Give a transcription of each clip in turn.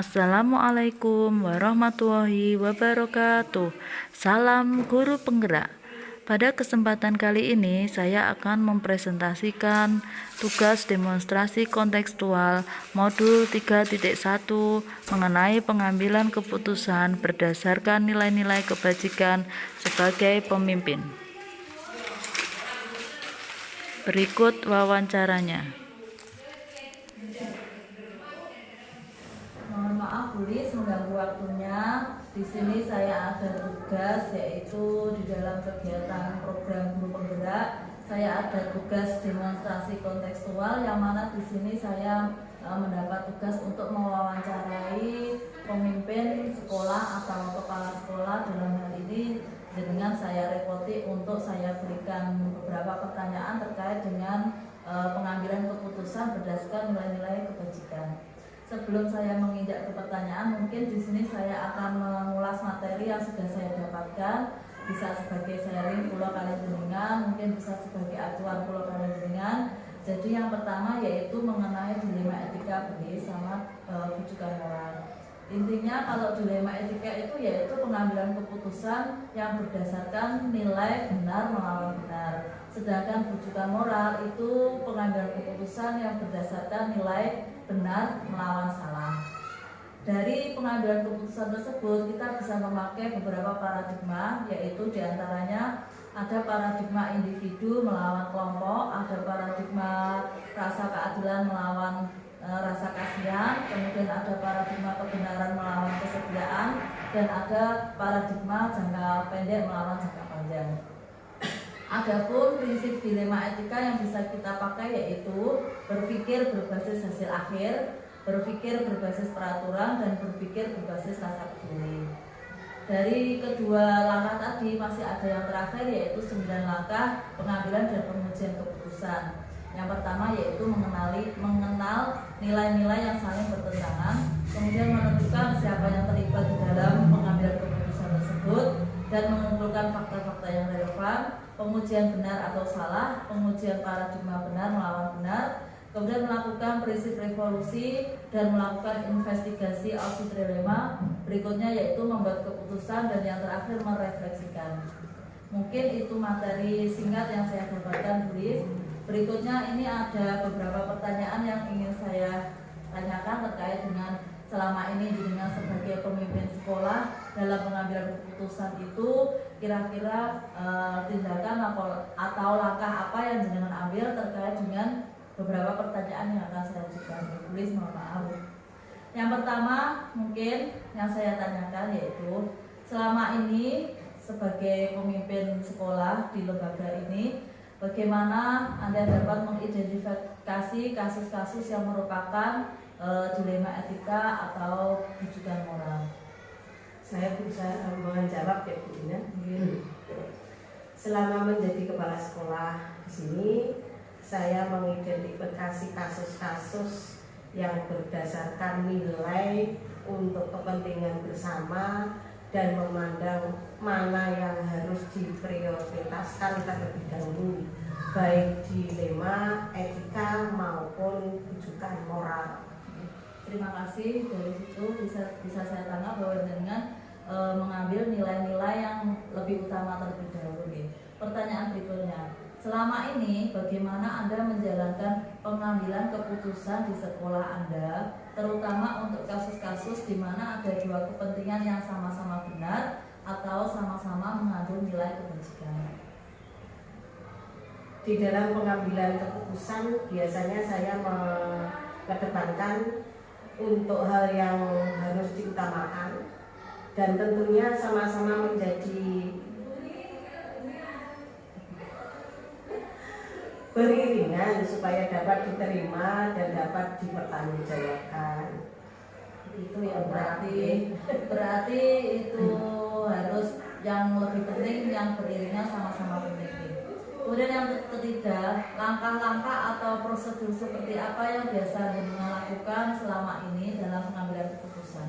Assalamualaikum warahmatullahi wabarakatuh. Salam guru penggerak. Pada kesempatan kali ini saya akan mempresentasikan tugas demonstrasi kontekstual modul 3.1 mengenai pengambilan keputusan berdasarkan nilai-nilai kebajikan sebagai pemimpin. Berikut wawancaranya. Mohon maaf Bulis mengganggu waktunya. Di sini saya ada tugas, yaitu di dalam kegiatan program guru penggerak saya ada tugas demonstrasi kontekstual, yang mana di sini saya mendapat tugas untuk mewawancarai pemimpin sekolah atau kepala sekolah. Dalam hal ini dengan saya repoti untuk saya berikan beberapa pertanyaan terkait dengan pengambilan keputusan berdasarkan nilai-nilai kebajikan. Sebelum saya menginjak ke pertanyaan, mungkin di sini saya akan mengulas materi yang sudah saya dapatkan, bisa sebagai sharing pulau kalian jenengan, mungkin bisa sebagai acuan pulau kalian jenengan. Jadi yang pertama yaitu mengenai dilema etika Bulis sama rujukan moral. Intinya kalau dilema etika itu yaitu pengambilan keputusan yang berdasarkan nilai benar melawan benar. Sedangkan rujukan moral itu pengambilan keputusan yang berdasarkan nilai benar melawan salah. Dari pengambilan keputusan tersebut kita bisa memakai beberapa paradigma, yaitu diantaranya ada paradigma individu melawan kelompok, ada paradigma rasa keadilan melawan rasa kasihan, kemudian ada paradigma kebenaran melawan kesetiaan, dan ada paradigma jangka pendek melawan jangka panjang. Adapun prinsip dilema etika yang bisa kita pakai yaitu berpikir berbasis hasil akhir, berpikir berbasis peraturan, dan berpikir berbasis rasa peduli. Dari kedua langkah tadi masih ada yang terakhir, yaitu 9 langkah pengambilan dan pengujian keputusan. Yang pertama yaitu mengenal nilai-nilai yang saling bertentangan, kemudian menentukan siapa yang terlibat di dalam pengambilan keputusan tersebut, dan mengumpulkan fakta-fakta yang relevan, pengujian benar atau salah, pengujian paradigma benar melawan benar, kemudian melakukan prinsip revolusi, dan melakukan investigasi audit dilema. Berikutnya yaitu membuat keputusan, dan yang terakhir merefleksikan. Mungkin itu materi singkat yang saya dapatkan Bulis. Berikutnya ini ada beberapa pertanyaan yang ingin saya tanyakan terkait dengan selama ini dengan sebagai pemimpin sekolah dalam pengambilan keputusan itu kira-kira tindakan atau langkah apa yang jenengan ambil terkait dengan beberapa pertanyaan yang akan saya ajukan. Tulis mohon maaf. Yang pertama mungkin yang saya tanyakan yaitu selama ini sebagai pemimpin sekolah di lembaga ini, bagaimana Anda dapat mengidentifikasi kasus-kasus yang merupakan dilema etika atau rujukan moral? Saya berusaha menjawab ya Bu Ina. Selama menjadi kepala sekolah di sini, saya mengidentifikasi kasus-kasus yang berdasarkan nilai untuk kepentingan bersama dan memandang mana yang harus diprioritaskan terlebih dahulu, baik dilema etika maupun rujukan moral. Terima kasih. Dari situ bisa saya tangkap bahwa dengan mengambil nilai-nilai yang lebih utama terlebih dahulu. Pertanyaan berikutnya, selama ini bagaimana Anda menjalankan pengambilan keputusan di sekolah Anda, terutama untuk kasus-kasus di mana ada dua kepentingan yang sama-sama benar atau sama-sama mengandung nilai kebajikan? Di dalam pengambilan keputusan biasanya saya mengedepankan untuk hal yang harus diutamakan, dan tentunya sama-sama menjadi beriringan supaya dapat diterima dan dapat dipertanggungjawabkan. Itu ya, berarti itu harus yang lebih penting, yang beriringan sama-sama penting. Kemudian yang ketiga, langkah-langkah atau prosedur seperti apa yang biasa jenengan lakukan selama ini dalam pengambilan keputusan?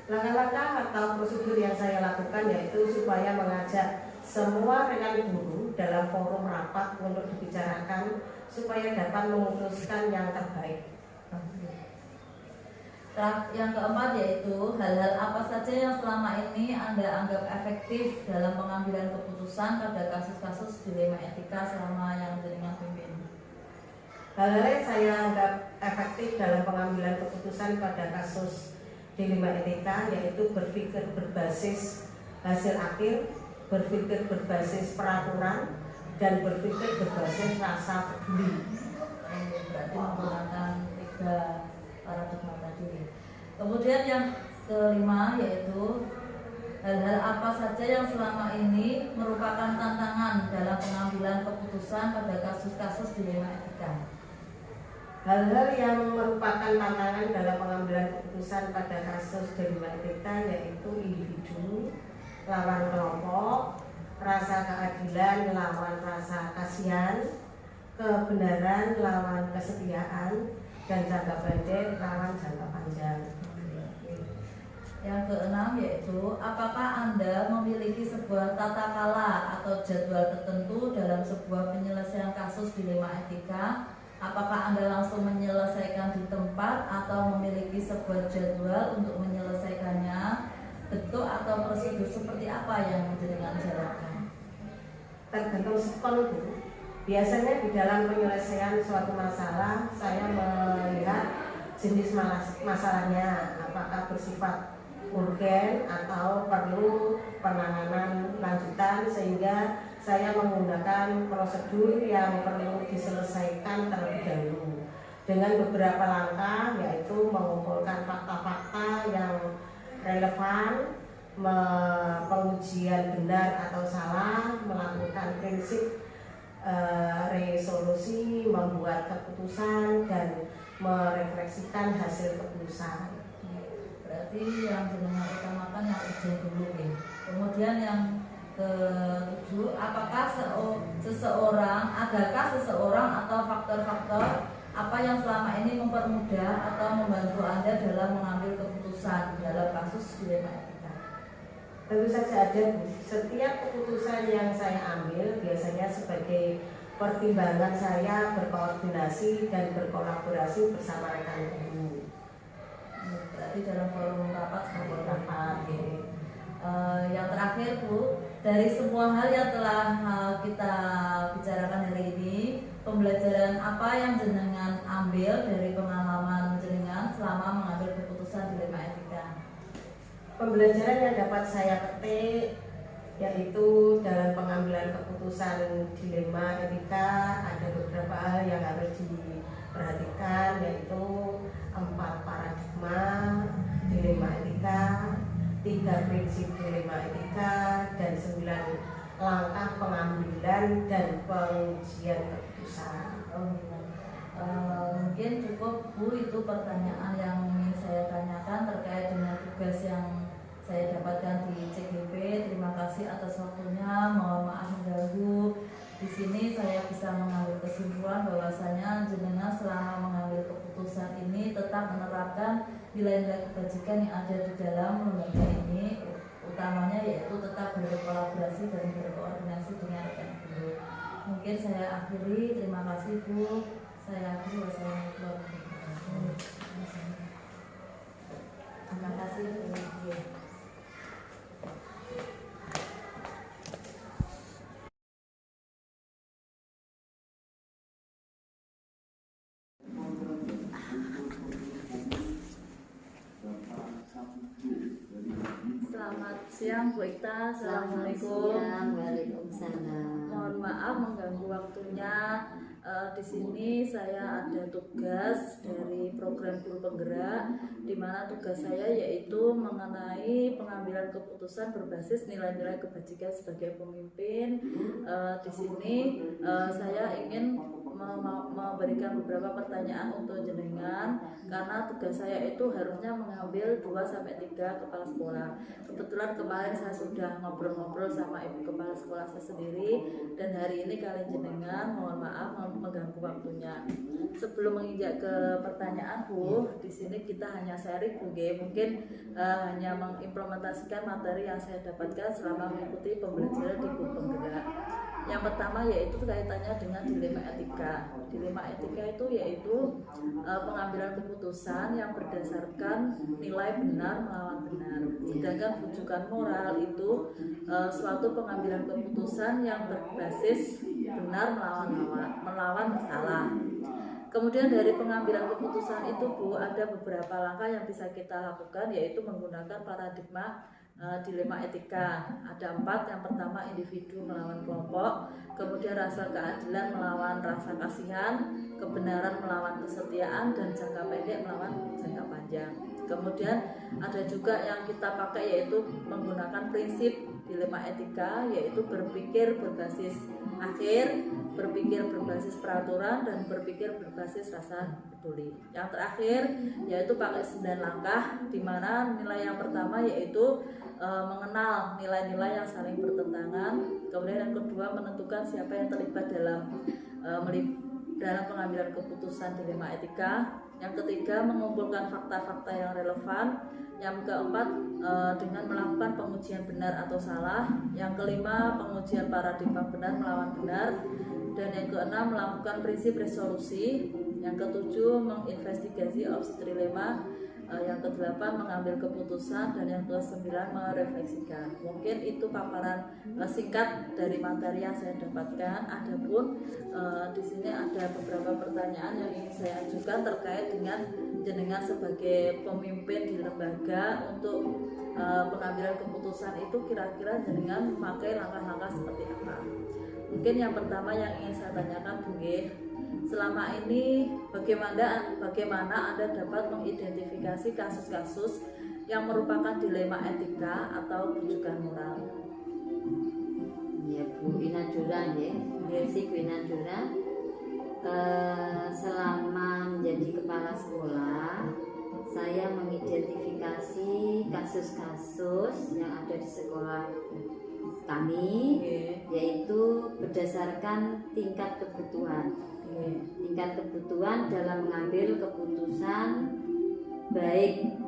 Langkah-langkah atau prosedur yang saya lakukan yaitu supaya mengajak semua rekan guru dalam forum rapat untuk dibicarakan supaya dapat memutuskan yang terbaik. Yang keempat yaitu hal-hal apa saja yang selama ini Anda anggap efektif dalam pengambilan keputusan pada kasus-kasus dilema etika selama yang jenengan pimpin. Hal-hal yang saya anggap efektif dalam pengambilan keputusan pada kasus dilema etika yaitu berpikir berbasis hasil akhir, berpikir berbasis peraturan, dan berpikir berbasis rasa peduli. Berarti menggunakan 3 paradigma tadi. Kemudian yang kelima yaitu hal-hal apa saja yang selama ini merupakan tantangan dalam pengambilan keputusan pada kasus-kasus dilema etika. Hal-hal yang merupakan tantangan dalam pengambilan keputusan pada kasus dilema etika yaitu individu lawan kelompok, rasa keadilan lawan rasa kasihan, kebenaran lawan kesetiaan, dan jangka pendek lawan jangka panjang. Yang keenam yaitu apakah Anda memiliki sebuah tata kala atau jadwal tertentu dalam sebuah penyelesaian kasus dilema etika? Apakah Anda langsung menyelesaikan di tempat atau memiliki sebuah jadwal untuk menyelesaikannya? Bentuk atau prosedur seperti apa yang jenengan jalankan? Tergantung spon itu. Biasanya di dalam penyelesaian suatu masalah saya melihat jenis masalahnya, apakah bersifat urgen atau perlu penanganan lanjutan, sehingga saya menggunakan prosedur yang perlu diselesaikan terlebih dahulu dengan beberapa langkah, yaitu mengumpulkan fakta-fakta yang relevan, pengujian benar atau salah, melakukan prinsip resolusi, membuat keputusan, dan merefleksikan hasil keputusan. Berarti yang jenengan utamakan yang urgen dulu ya. Kemudian yang ke-7, apakah adakah seseorang atau faktor-faktor apa yang selama ini mempermudah atau membantu Anda dalam mengambil keputusan dalam kasus dilema etika? Tentu saja ada, Bu. Setiap keputusan yang saya ambil biasanya sebagai pertimbangan saya berkoordinasi dan berkolaborasi bersama rekan guru. Berarti dalam forum rapat sebagai rapat. Yang terakhir Bu, dari semua hal yang telah kita bicarakan hari ini, pembelajaran apa yang jenengan ambil dari pengalaman jenengan selama mengambil keputusan dilema etika? Pembelajaran yang dapat saya petik yaitu dalam pengambilan keputusan dilema etika ada beberapa hal yang harus diperhatikan, yaitu 4 paradigma dilema etika, 3 prinsip dilema etika, dan 9 langkah pengambilan dan pengujian keputusan. Mungkin cukup Bu, itu pertanyaan yang ingin saya tanyakan terkait dengan tugas yang saya dapatkan di CGP. Terima kasih atas waktunya. Mohon maaf mengganggu. Di sini saya bisa mengambil kesimpulan bahwasanya jenengan selama mengambil keputusan ini tetap menerapkan nilai-nilai kebajikan yang ada di dalam lembaga ini, utamanya yaitu tetap berkolaborasi dan berkoordinasi dengan rekan guru. Mungkin saya akhiri. Terima kasih Bu. Saya akhiri. Wassalamualaikum warahmatullahi wabarakatuh. Terima kasih Bu. Selamat siang Bu Ikta. Assalamualaikum. Waalaikumsalam. Mohon maaf mengganggu waktunya. Di sini saya ada tugas dari program guru penggerak, di mana tugas saya yaitu mengenai pengambilan keputusan berbasis nilai-nilai kebajikan sebagai pemimpin. Di sini saya ingin memberikan beberapa pertanyaan untuk jenengan, karena tugas saya itu harusnya mengambil 2-3 kepala sekolah. Kebetulan kemarin saya sudah ngobrol-ngobrol sama ibu kepala sekolah saya sendiri, dan hari ini kalian jenengan, mohon maaf mengganggu waktunya. Sebelum menginjak ke pertanyaan Bu, di sini kita hanya sharing Bu, mungkin hanya mengimplementasikan materi yang saya dapatkan selama mengikuti pembelajaran di guru penggerak. Yang Yang pertama yaitu kaitannya dengan dilema etika. Dilema etika itu yaitu pengambilan keputusan yang berdasarkan nilai benar melawan benar. Sedangkan rujukan moral itu suatu pengambilan keputusan yang berbasis benar melawan salah. Kemudian dari pengambilan keputusan itu Bu, ada beberapa langkah yang bisa kita lakukan, yaitu menggunakan paradigma dilema etika. Ada 4. Yang pertama, individu melawan kelompok, kemudian rasa keadilan melawan rasa kasihan, kebenaran melawan kesetiaan, dan jangka pendek melawan jangka panjang. Kemudian ada juga yang kita pakai yaitu menggunakan prinsip dilema etika, yaitu berpikir berbasis akhir, berpikir berbasis peraturan, dan berpikir berbasis rasa peduli. Yang terakhir yaitu pakai 9 langkah, di mana nilai yang pertama yaitu mengenal nilai-nilai yang saling bertentangan. Kemudian yang kedua, menentukan siapa yang terlibat dalam pengambilan keputusan dilema etika. Yang ketiga, mengumpulkan fakta-fakta yang relevan. Yang keempat, dengan melakukan pengujian benar atau salah. Yang kelima, pengujian paradigma benar melawan benar. Dan yang keenam, melakukan prinsip resolusi. Yang ketujuh, menginvestigasi opsi trilema. Yang kedelapan, mengambil keputusan. Dan yang kesembilan, merefleksikan. Mungkin itu paparan singkat dari materi yang saya dapatkan. Adapun di sini ada beberapa pertanyaan yang ingin saya ajukan terkait dengan jenengan sebagai pemimpin di lembaga. Untuk pengambilan keputusan itu kira-kira jenengan memakai langkah-langkah seperti apa? Mungkin yang pertama yang ingin saya tanyakan Bu Nggih, selama ini bagaimana Anda dapat mengidentifikasi kasus-kasus yang merupakan dilema etika atau rujukan moral? Ya Bu Inajura ya, si Bu Inajura selama menjadi kepala sekolah, saya mengidentifikasi kasus-kasus yang ada di sekolah kami, yaitu berdasarkan tingkat kebutuhan. Tingkat kebutuhan dalam mengambil keputusan baik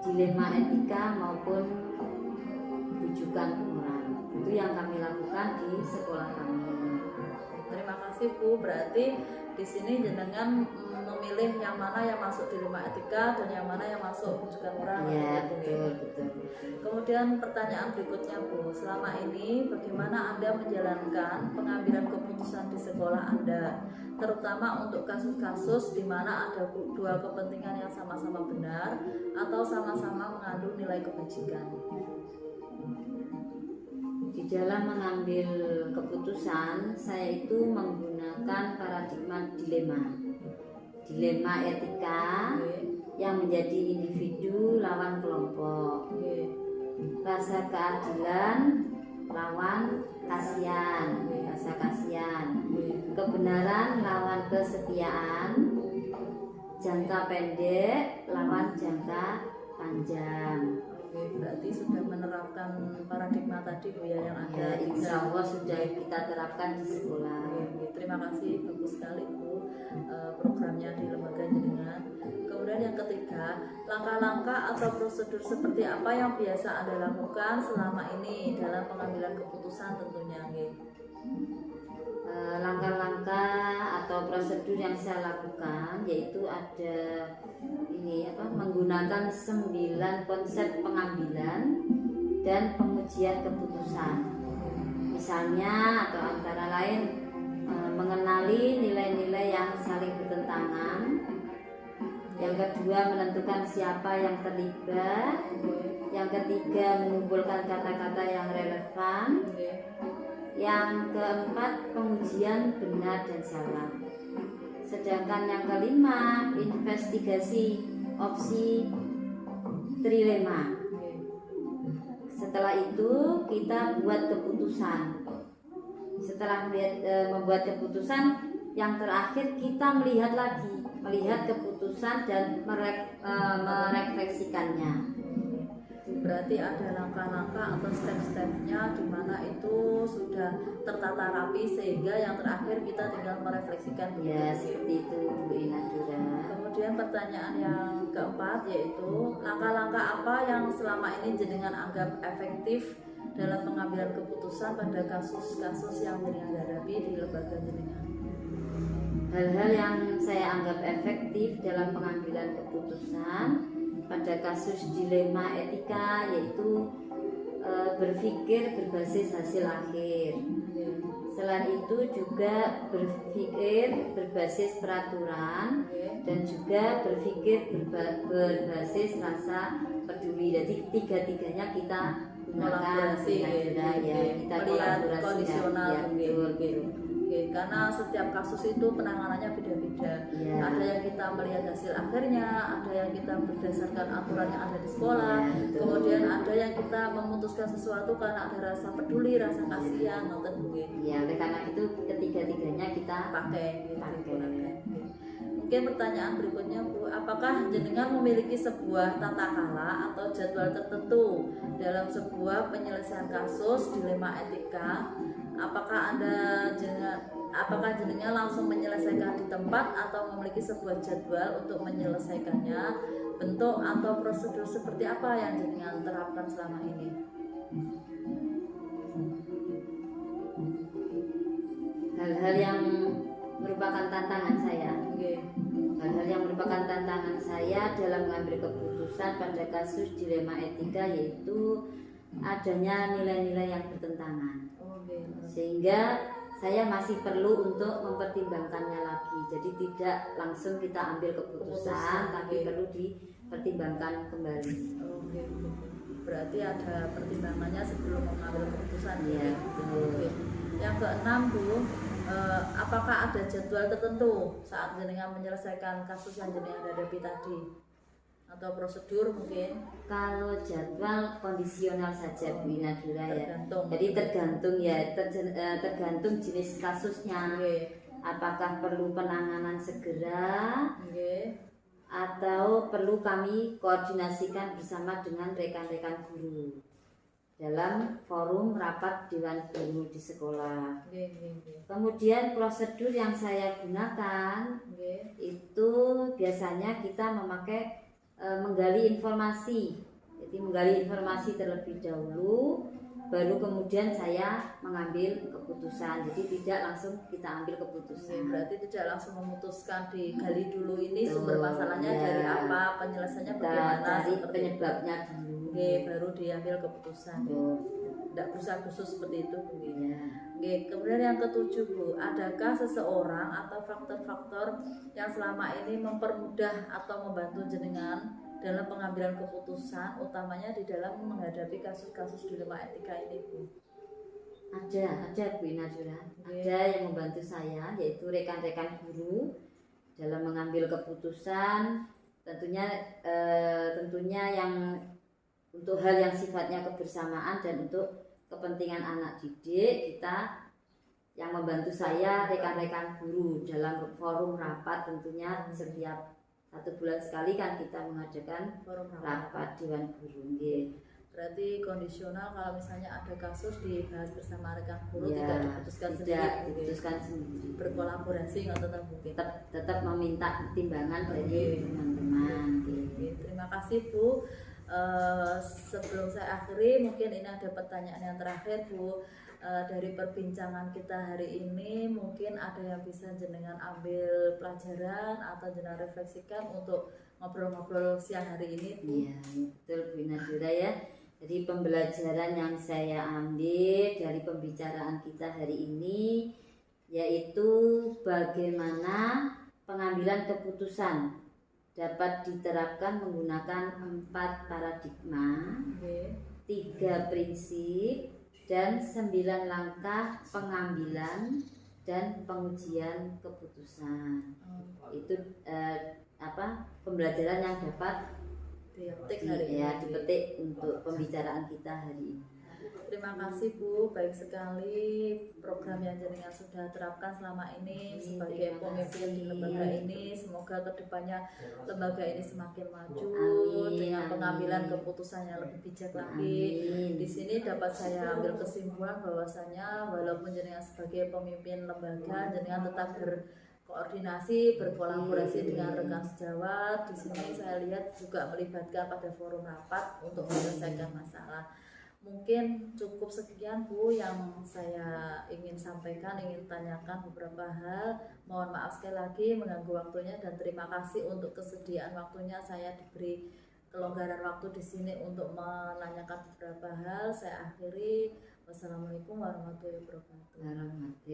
dilema etika maupun rujukan moral. Itu yang kami lakukan di sekolah kami. Terima kasih Bu. Berarti di sini jenengan memilih yang mana yang masuk dilema etika dan yang mana yang masuk rujukan moral. Ya, betul. Kemudian pertanyaan berikutnya Bu, selama ini bagaimana Anda menjalankan pengambilan keputusan di sekolah Anda, terutama untuk kasus-kasus di mana ada dua kepentingan yang sama-sama benar atau sama-sama mengandung nilai kebajikan? Di dalam mengambil keputusan, saya itu menggunakan paradigma dilema etika yang menjadi individu lawan kelompok, rasa keadilan lawan rasa kasihan, kebenaran lawan kesetiaan, jangka pendek lawan jangka panjang. Oke, berarti sudah menerapkan paradigma tadi Bu ya yang ada. Ya, insya Allah sudah kita terapkan di sekolah. Oke, terima kasih, bagus sekali Bu programnya di lembaga jenengan. Kemudian yang ketiga, langkah-langkah atau prosedur seperti apa yang biasa Anda lakukan selama ini dalam pengambilan keputusan tentunya nggih? Langkah-langkah atau prosedur yang saya lakukan yaitu ada menggunakan 9 konsep pengambilan dan pengujian keputusan. Misalnya atau antara lain mengenali nilai-nilai yang saling bertentangan. Yang kedua, menentukan siapa yang terlibat. Yang ketiga, mengumpulkan kata-kata yang relevan. Yang keempat, pengujian benar dan salah. Sedangkan yang kelima, investigasi opsi trilema. Setelah itu kita buat keputusan. Setelah membuat keputusan, yang terakhir kita melihat keputusan dan merefleksikannya. Berarti ada langkah-langkah atau step-stepnya di mana itu sudah tertata rapi sehingga yang terakhir kita tinggal merefleksikan. Ya, seperti itu Bu Inajura. Kemudian pertanyaan yang keempat yaitu langkah-langkah apa yang selama ini jenengan anggap efektif dalam pengambilan keputusan pada kasus-kasus yang jenengan hadapi di lembaga jenengan? Hal-hal yang saya anggap efektif dalam pengambilan keputusan pada kasus dilema etika yaitu berpikir berbasis hasil akhir. Selain itu juga berpikir berbasis peraturan dan juga berpikir berbasis rasa peduli. Jadi tiga-tiganya kita gunakan kita melihat kolaborasi kondisional ya, betul. Oke, karena setiap kasus itu penanganannya beda-beda. Ya. Ada yang kita melihat hasil akhirnya, ada yang kita berdasarkan aturan yang ada di sekolah, Ya, kemudian ada yang kita memutuskan sesuatu karena ada rasa peduli, rasa kasihan, nonton mungkin. Ya, oleh karena itu ketiga-tiganya kita Pakai, gitu, Pakai. digunakan. Oke. Mungkin pertanyaan berikutnya Bu, apakah jenengan memiliki sebuah tata kala atau jadwal tertentu dalam sebuah penyelesaian kasus dilema etika? Apakah jenengan langsung menyelesaikan di tempat atau memiliki sebuah jadwal untuk menyelesaikannya? Bentuk atau prosedur seperti apa yang jenengan terapkan selama ini? hal-hal yang merupakan tantangan saya. Oke. Hal-hal yang merupakan tantangan saya dalam mengambil keputusan pada kasus dilema etika yaitu adanya nilai-nilai yang bertentangan. Oke. Sehingga saya masih perlu untuk mempertimbangkannya lagi. Jadi tidak langsung kita ambil keputusan, tapi perlu dipertimbangkan kembali. Oke. Berarti ada pertimbangannya sebelum mengambil keputusan. Iya, betul. Oke. Yang keenam Bu, apakah ada jadwal tertentu saat jenengan menyelesaikan kasus yang jenengan hadapi tadi? Atau prosedur mungkin? Kalau jadwal kondisional saja Bu Nadira ya. Tergantung. Jadi tergantung ya, tergantung jenis kasusnya. Oke. Apakah perlu penanganan segera Oke. atau perlu kami koordinasikan bersama dengan rekan-rekan guru dalam forum rapat dewan guru di sekolah. Oke. Kemudian prosedur yang saya gunakan Oke. itu biasanya kita memakai menggali informasi. Jadi menggali informasi terlebih dahulu, baru kemudian saya mengambil keputusan. Jadi tidak langsung kita ambil Oke, keputusan. berarti tidak langsung memutuskan digali dulu ini Betul, sumber masalahnya ya. dari apa, penyelesaiannya Kita bagaimana, cari seperti itu. penyebabnya dulu. Oke, baru diambil keputusan. Betul. Tidak khusus seperti itu Bu. Ya. Oke, kemudian yang ketujuh Bu, adakah seseorang atau faktor-faktor yang selama ini mempermudah atau membantu jenengan dalam pengambilan keputusan, utamanya di dalam menghadapi kasus-kasus dilema etika ini Bu? Ada Bu Nadira. Oke. Ada yang membantu saya, yaitu rekan-rekan guru dalam mengambil keputusan. Tentunya yang untuk hal yang sifatnya kebersamaan dan untuk kepentingan anak didik, kita yang membantu saya rekan-rekan guru dalam forum rapat. Tentunya setiap 1 bulan sekali kan kita mengadakan Forum rapat. rapat dewan guru. Nggih. Berarti kondisional kalau misalnya ada kasus dibahas bersama rekan guru, Ya, tidak diputuskan tidak sendiri, diputuskan sendiri. berkolaborasi nggak tetap mungkin. tetap meminta pertimbangan dari Oke. teman-teman. Oke, terima kasih Bu. Sebelum saya akhiri, mungkin ini ada pertanyaan yang terakhir Bu. Dari perbincangan kita hari ini, mungkin ada yang bisa jenengan ambil pelajaran atau jenengan refleksikan untuk ngobrol-ngobrol siang hari ini Bu. Iya, betul Bu Nadira ya. Jadi pembelajaran yang saya ambil dari pembicaraan kita hari ini yaitu bagaimana pengambilan keputusan dapat diterapkan menggunakan 4 paradigma, Oke. 3 prinsip, dan 9 langkah pengambilan dan pengujian keputusan. Itu pembelajaran yang dapat Dipetik hari ini. dipetik untuk pembicaraan kita hari ini. Terima kasih Bu, baik sekali program yang jenengan sudah terapkan selama ini sebagai Terima pemimpin di kasih. lembaga ini. Semoga kedepannya lembaga ini semakin maju Amin, dengan amin. pengambilan keputusan yang lebih bijak lagi. Amin. Di sini dapat saya ambil kesimpulan bahwasanya walaupun jenengan sebagai pemimpin lembaga, jenengan tetap berkoordinasi, berkolaborasi dengan rekan sejawat. Di sini saya lihat juga melibatkan pada forum rapat untuk menyelesaikan masalah. Mungkin cukup sekian Bu yang saya ingin sampaikan, ingin tanyakan beberapa hal. Mohon maaf sekali lagi mengganggu waktunya dan terima kasih untuk kesediaan waktunya. Saya diberi kelonggaran waktu di sini untuk menanyakan beberapa hal. Saya akhiri. Wassalamualaikum warahmatullahi wabarakatuh.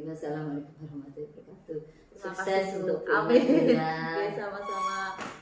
Wassalamualaikum warahmatullahi wabarakatuh. Terima Sukses kasih, Bu. untuk Amin. pengajian. Oke, sama-sama.